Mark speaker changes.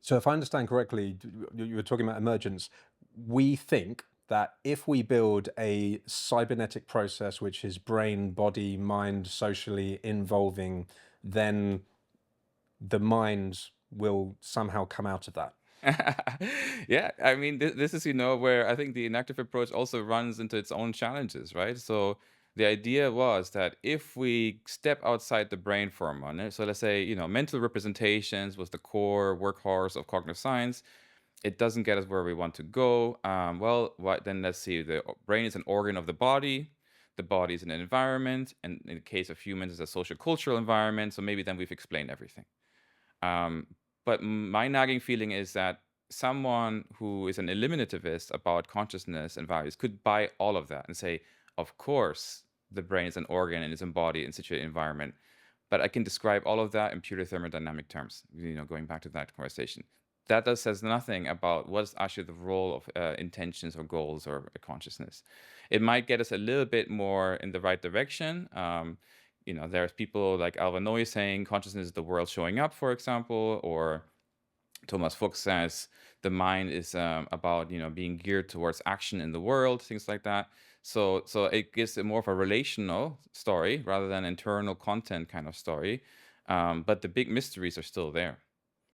Speaker 1: So if I understand correctly, you were talking about emergence. We think that if we build a cybernetic process which is brain, body, mind, socially involving, then the mind will somehow come out of that.
Speaker 2: Yeah, I mean, this is, where I think the inactive approach also runs into its own challenges, right? So the idea was that if we step outside the brain for a moment, so let's say, mental representations was the core workhorse of cognitive science. It doesn't get us where we want to go. Well, what then? Let's see. The brain is an organ of the body. The body is an environment, and in the case of humans, it's a social cultural environment. So maybe then we've explained everything. Um, but my nagging feeling is that someone who is an eliminativist about consciousness and values could buy all of that and say, of course, the brain is an organ and is embodied in such an environment. But I can describe all of that in purely thermodynamic terms, going back to that conversation. That does says nothing about what's actually the role of intentions or goals or consciousness. It might get us a little bit more in the right direction. There's people like Alva Noy saying consciousness is the world showing up, for example, or Thomas Fuchs says the mind is about being geared towards action in the world, things like that. So it gives it more of a relational story rather than internal content kind of story. But the big mysteries are still there.